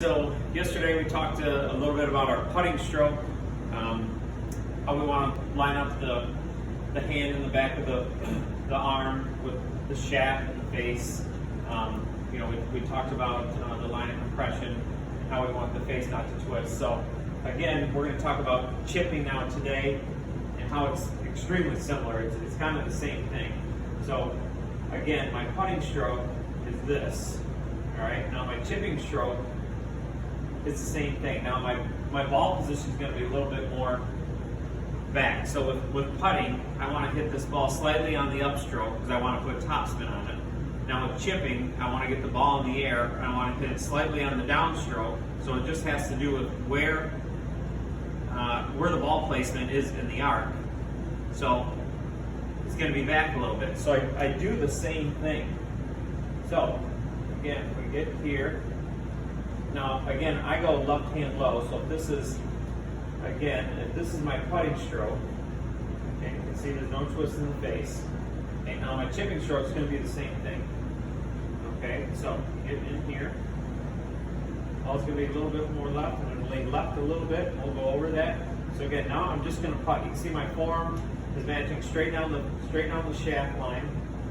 So yesterday we talked a little bit about our putting stroke, how we want to line up the hand in the back of the arm with the shaft and the face. We talked about the line of compression, how we want the face not to twist. So again, we're going to talk about chipping now today and how it's extremely similar. It's kind of the same thing. So again, my putting stroke is this. All right, now my chipping stroke, it's the same thing. Now my ball position is going to be a little bit more back. So with putting, I want to hit this ball slightly on the upstroke because I want to put topspin on it. Now with chipping, I want to get the ball in the air and I want to hit it slightly on the downstroke. So it just has to do with where the ball placement is in the arc. So it's going to be back a little bit. So I do the same thing. So again, if we get here. Now, again, I go left hand low, so if this is my putting stroke, and you can see there's no twist in the face. Okay, now my chipping stroke is going to be the same thing. Okay, so get in here. Ball's going to be a little bit more left. I'm going to lean left a little bit. We'll go over that. So again, now I'm just going to putt. You can see my forearm is matching straight down the shaft line.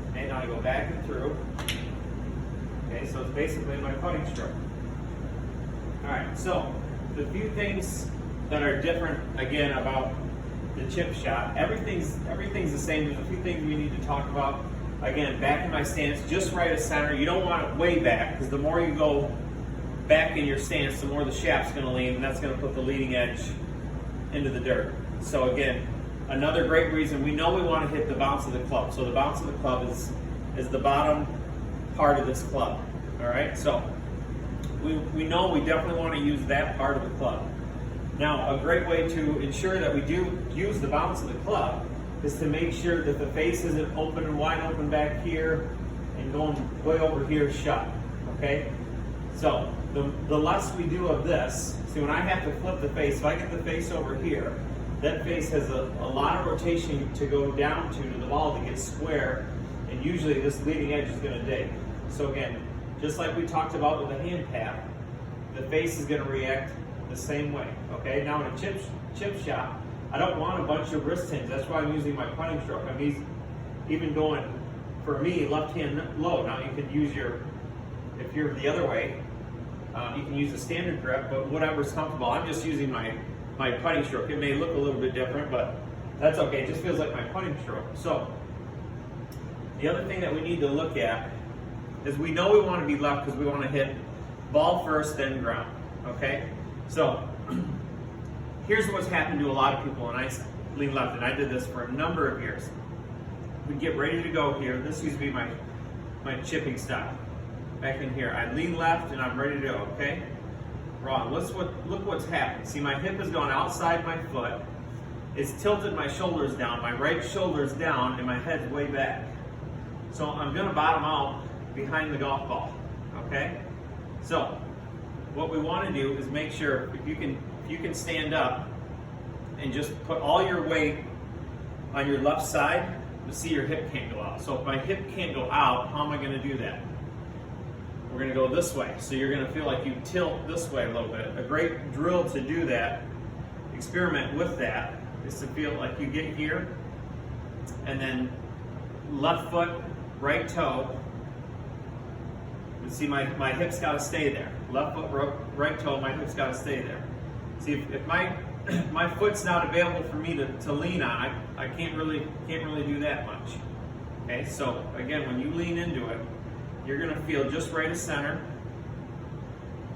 Okay, now I go back and through. Okay, so it's basically my putting stroke. Alright, so the few things that are different again about the chip shot, everything's the same. There's a few things we need to talk about. Again, back in my stance, just right of center. You don't want it way back because the more you go back in your stance, the more the shaft's going to lean, and that's going to put the leading edge into the dirt. So again, another great reason, we know we want to hit the bounce of the club. So the bounce of the club is the bottom part of this club. Alright, so we know we definitely want to use that part of the club. Now, a great way to ensure that we do use the bounce of the club is to make sure that the face isn't open and wide open back here and going way over here shut, okay? So, the less we do of this, see when I have to flip the face, if I get the face over here, that face has a lot of rotation to go down to the ball to get square, and usually this leading edge is going to dig. So again, just like we talked about with the hand tap, the face is going to react the same way. Okay, now in a chip shot, I don't want a bunch of wrist hinge. That's why I'm using my putting stroke. I'm even going, for me, left hand low. Now you could use if you're the other way, you can use a standard grip, but whatever's comfortable. I'm just using my putting stroke. It may look a little bit different, but that's okay. It just feels like my putting stroke. So the other thing that we need to look at is we know we want to be left because we want to hit ball first, then ground, okay? So here's what's happened to a lot of people when I lean left, and I did this for a number of years. We get ready to go here. This used to be my chipping style. Back in here, I lean left and I'm ready to go, okay? Wrong, look what's happened. See, my hip has gone outside my foot. It's tilted my shoulders down. My right shoulder's down and my head's way back. So I'm gonna bottom out behind the golf ball, okay? So what we want to do is make sure if you can stand up and just put all your weight on your left side, to see your hip can't go out. So if my hip can't go out, how am I going to do that? We're going to go this way. So you're going to feel like you tilt this way a little bit. A great drill to do that, experiment with that, is to feel like you get here and then left foot, right toe. See, my hip's got to stay there. Left foot, right toe, my hip's got to stay there. See, if my foot's not available for me to lean on, I can't really do that much. Okay, so again, when you lean into it, you're going to feel just right of center,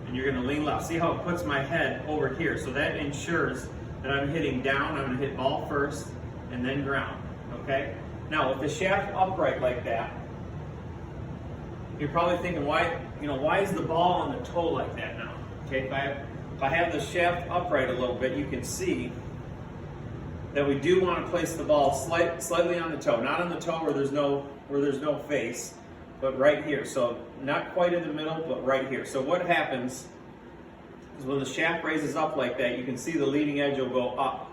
and you're going to lean left. See how it puts my head over here? So that ensures that I'm hitting down. I'm going to hit ball first, and then ground. Okay. Now, with the shaft upright like that, you're probably thinking, why is the ball on the toe like that now? Okay, if I have the shaft upright a little bit, you can see that we do want to place the ball slightly on the toe, not on the toe where there's no face, but right here. So not quite in the middle, but right here. So what happens is when the shaft raises up like that, you can see the leading edge will go up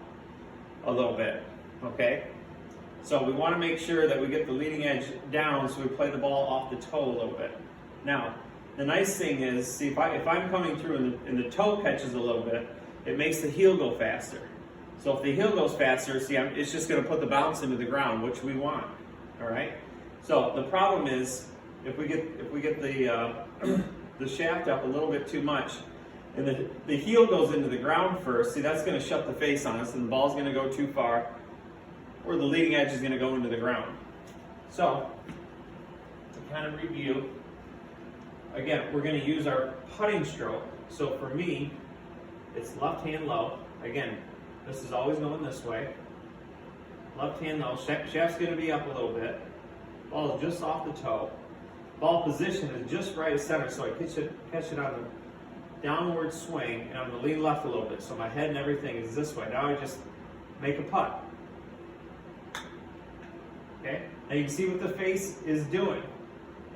a little bit. Okay. So we want to make sure that we get the leading edge down so we play the ball off the toe a little bit. Now, the nice thing is, see, if I'm coming through and the toe catches a little bit, it makes the heel go faster. So if the heel goes faster, see, it's just going to put the bounce into the ground, which we want. All right. So the problem is, if we get the the shaft up a little bit too much, and the heel goes into the ground first, see, that's going to shut the face on us, and the ball's going to go too far, or the leading edge is going to go into the ground. So to kind of review, again, we're going to use our putting stroke. So for me, it's left hand low. Again, this is always going this way. Left hand low. Shaft's going to be up a little bit. Ball is just off the toe. Ball position is just right of center, so I catch it on the downward swing, and I'm going to lean left a little bit. So my head and everything is this way. Now I just make a putt. Okay? Now you can see what the face is doing.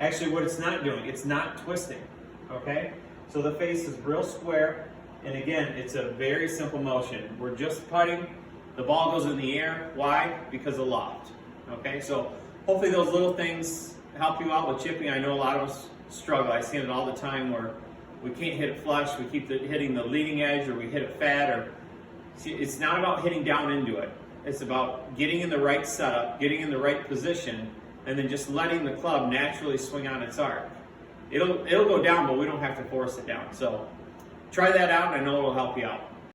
Actually, what it's not doing, it's not twisting. Okay? So the face is real square, and again, it's a very simple motion. We're just putting. The ball goes in the air. Why? Because of loft. Okay? So hopefully those little things help you out with chipping. I know a lot of us struggle. I see it all the time where we can't hit it flush. We keep hitting the leading edge, or we hit it fat. Or see, it's not about hitting down into it. It's about getting in the right setup, getting in the right position, and then just letting the club naturally swing on its arc. It'll go down, but we don't have to force it down. So try that out, and I know it'll help you out.